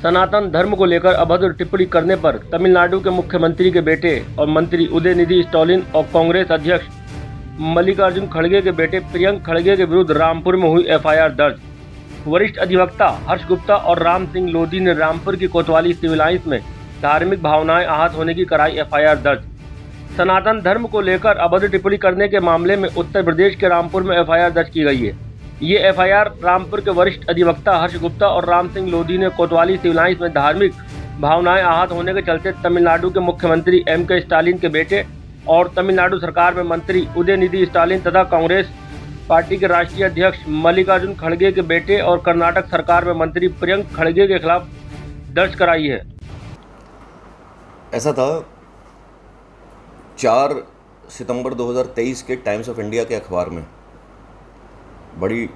सनातन धर्म को लेकर अभद्र टिप्पणी करने पर तमिलनाडु के मुख्यमंत्री के बेटे और मंत्री उदयनिधि स्टालिन और कांग्रेस अध्यक्ष मल्लिकार्जुन खड़गे के बेटे प्रियंक खड़गे के विरुद्ध रामपुर में हुई एफआईआर दर्ज। वरिष्ठ अधिवक्ता हर्ष गुप्ता और राम सिंह लोधी ने रामपुर की कोतवाली सिविल लाइंस में धार्मिक भावनाएं आहत होने की कराई एफआईआर दर्ज। सनातन धर्म को लेकर अभद्र टिप्पणी करने के मामले में उत्तर प्रदेश के रामपुर में एफआईआर दर्ज की गई है। ये एफआईआर रामपुर के वरिष्ठ अधिवक्ता हर्ष गुप्ता और राम सिंह लोधी ने कोतवाली सिविल लाइंस में धार्मिक भावनाएं आहत होने के चलते तमिलनाडु के मुख्यमंत्री एम.के. स्टालिन के बेटे और तमिलनाडु सरकार में मंत्री उदयनिधि स्टालिन तथा कांग्रेस पार्टी के राष्ट्रीय अध्यक्ष मल्लिकार्जुन खड़गे के बेटे और कर्नाटक सरकार में मंत्री प्रियंक खड़गे के खिलाफ दर्ज कराई है। ऐसा था 4 सितंबर 2023 के टाइम्स ऑफ इंडिया के अखबार में बड़ी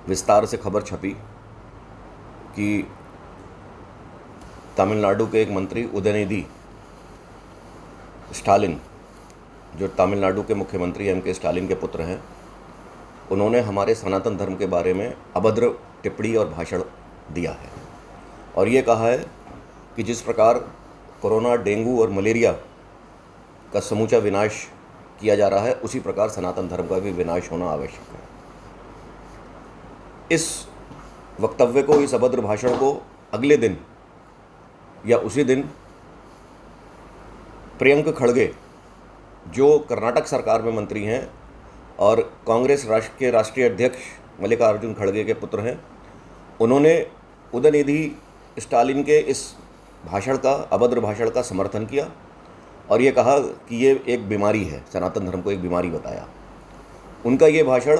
विस्तार से खबर छपी कि तमिलनाडु के एक मंत्री उदयनिधि स्टालिन, जो तमिलनाडु के मुख्यमंत्री एम.के. स्टालिन के पुत्र हैं, उन्होंने हमारे सनातन धर्म के बारे में अभद्र टिप्पणी और भाषण दिया है और ये कहा है कि जिस प्रकार कोरोना, डेंगू और मलेरिया का समूचा विनाश किया जा रहा है, उसी प्रकार सनातन धर्म का भी विनाश होना आवश्यक है। इस वक्तव्य को, इस अभद्र भाषण को अगले दिन या उसी दिन प्रियंक खड़गे, जो कर्नाटक सरकार में मंत्री हैं और कांग्रेस के राष्ट्रीय अध्यक्ष मल्लिकार्जुन खड़गे के पुत्र हैं, उन्होंने उदयनिधि स्टालिन के इस भाषण का, अभद्र भाषण का समर्थन किया और ये कहा कि ये एक बीमारी है, सनातन धर्म को एक बीमारी बताया। उनका ये भाषण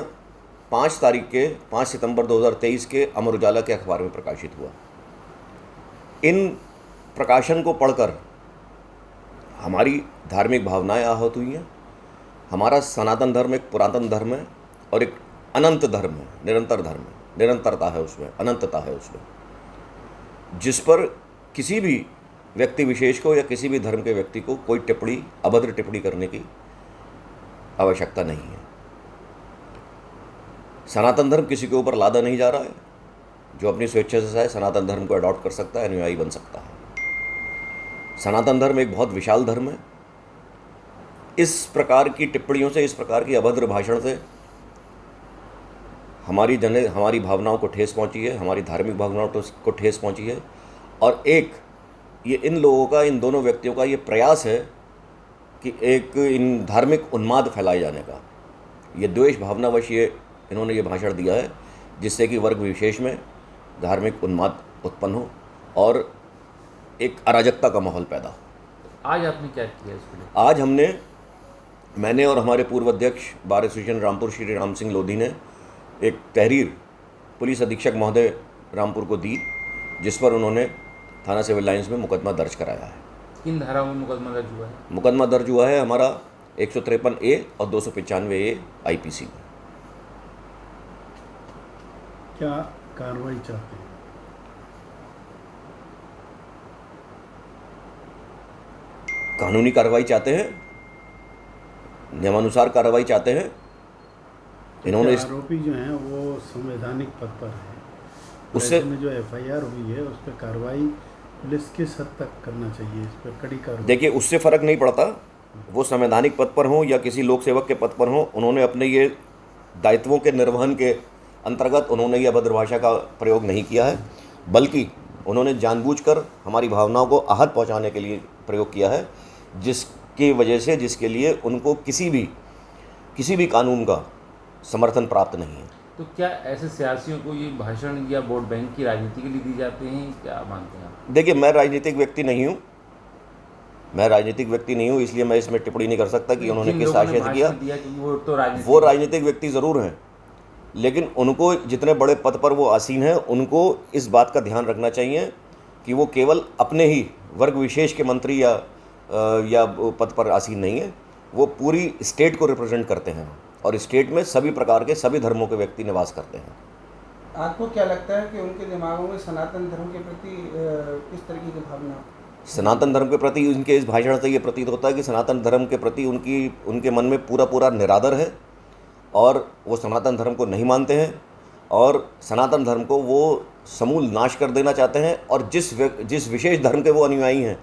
5 सितंबर 2023 के अमर उजाला के अखबार में प्रकाशित हुआ। इन प्रकाशन को पढ़कर हमारी धार्मिक भावनाएं आहत हुई हैं। हमारा सनातन धर्म एक पुरातन धर्म है और एक अनंत धर्म है, निरंतर धर्म है, निरंतरता है उसमें, अनंतता है उसमें, जिस पर किसी भी व्यक्ति विशेष को या किसी भी धर्म के व्यक्ति को कोई टिप्पणी, अभद्र टिप्पणी करने की आवश्यकता नहीं है। सनातन धर्म किसी के ऊपर लादा नहीं जा रहा है। जो अपनी स्वेच्छा से चाहे सनातन धर्म को अडॉप्ट कर सकता है, अनुयायी बन सकता है। सनातन धर्म एक बहुत विशाल धर्म है। इस प्रकार की टिप्पणियों से, इस प्रकार की अभद्र भाषण से हमारी भावनाओं को ठेस पहुंची है, हमारी धार्मिक भावनाओं को ठेस पहुंची है और एक ये इन लोगों का, इन दोनों व्यक्तियों का ये प्रयास है कि एक इन धार्मिक उन्माद फैलाए जाने का, ये द्वेष भावनावश इन्होंने ये भाषण दिया है, जिससे कि वर्ग विशेष में धार्मिक उन्माद उत्पन्न हो और एक अराजकता का माहौल पैदा हो। आज आपने क्या किया इसके लिए? आज मैंने और हमारे पूर्व अध्यक्ष बार एसोसिएशन रामपुर श्री राम सिंह लोधी ने एक तहरीर पुलिस अधीक्षक महोदय रामपुर को दी, जिस पर उन्होंने थाना सिविल लाइंस में मुकदमा दर्ज कराया है। किन धाराओं में मुकदमा दर्ज हुआ है? मुकदमा दर्ज हुआ है हमारा 153A और 295A IPC में। क्या कार्रवाई चाहते हैं? कानूनी कार्रवाई चाहते हैं, नियमानुसार कार्रवाई चाहते हैं। इन्होंने आरोपी जो हैं वो संवैधानिक पद पर है, उससे में जो एफआईआर हुई है उस पर कार्रवाई पुलिस किस हद तक करना चाहिए, इस पर कड़ी कार्रवाई? देखिए, उससे फ़र्क नहीं पड़ता वो संवैधानिक पद पर हों या किसी लोक सेवक के पद पर हों। उन्होंने अपने ये दायित्वों के निर्वहन के अंतर्गत उन्होंने ये अभद्र भाषा का प्रयोग नहीं किया है, बल्कि उन्होंने जानबूझकर हमारी भावनाओं को आहत पहुंचाने के लिए प्रयोग किया है, जिसकी वजह से, जिसके लिए उनको किसी भी कानून का समर्थन प्राप्त नहीं है। तो क्या ऐसे सियासियों को ये भाषण या वोट बैंक की राजनीति के लिए दी जाते हैं, क्या मानते हैं आप? देखिए, मैं राजनीतिक व्यक्ति नहीं हूँ, इसलिए मैं इसमें टिप्पणी नहीं कर सकता कि उन्होंने किस आशय से किया। वो राजनीतिक व्यक्ति ज़रूर हैं, लेकिन उनको जितने बड़े पद पर वो आसीन हैं, उनको इस बात का ध्यान रखना चाहिए कि वो केवल अपने ही वर्ग विशेष के मंत्री या पद पर आसीन नहीं है। वो पूरी स्टेट को रिप्रेजेंट करते हैं और स्टेट में सभी प्रकार के, सभी धर्मों के व्यक्ति निवास करते हैं। आपको क्या लगता है कि उनके दिमागों में सनातन धर्म के प्रति किस तरीके की भावना? सनातन धर्म के प्रति उनके इस भाषण से ये प्रतीत होता है कि सनातन धर्म के प्रति उनके मन में पूरा निरादर है और वो सनातन धर्म को नहीं मानते हैं और सनातन धर्म को वो समूल नाश कर देना चाहते हैं और जिस विशेष धर्म के वो अनुयायी हैं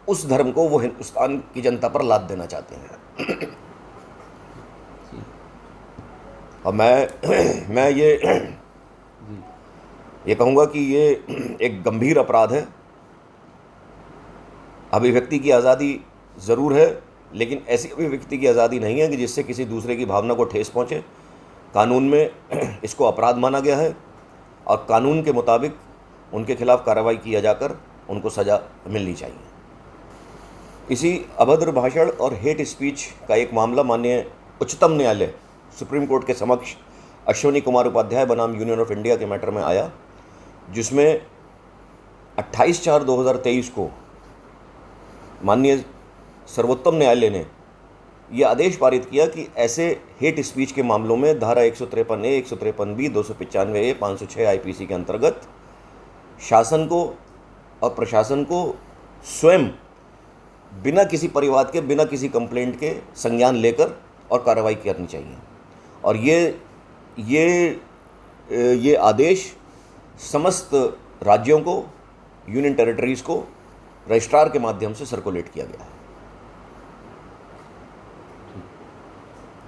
उस धर्म को वो हिंदुस्तान की जनता पर लाद देना चाहते हैं। और मैं ये कहूँगा कि ये एक गंभीर अपराध है। अभिव्यक्ति की आज़ादी ज़रूर है, लेकिन ऐसी अभिव्यक्ति की आज़ादी नहीं है कि जिससे किसी दूसरे की भावना को ठेस पहुँचे। कानून में इसको अपराध माना गया है और कानून के मुताबिक उनके खिलाफ कार्रवाई किया जाकर उनको सज़ा मिलनी चाहिए। इसी अभद्र भाषण और हेट स्पीच का एक मामला माननीय उच्चतम न्यायालय सुप्रीम कोर्ट के समक्ष अश्विनी कुमार उपाध्याय बनाम यूनियन ऑफ इंडिया के मैटर में आया, जिसमें 28/4/2023 को माननीय सर्वोत्तम न्यायालय ने यह आदेश पारित किया कि ऐसे हेट स्पीच के मामलों में धारा 153A, 153B, 295A, 506 IPC के अंतर्गत शासन को और प्रशासन को स्वयं बिना किसी परिवाद के, बिना किसी कंप्लेंट के संज्ञान लेकर और कार्रवाई करनी चाहिए। और ये आदेश समस्त राज्यों को, यूनियन टेरिटरीज़ को रजिस्ट्रार के माध्यम से सर्कुलेट किया गया है।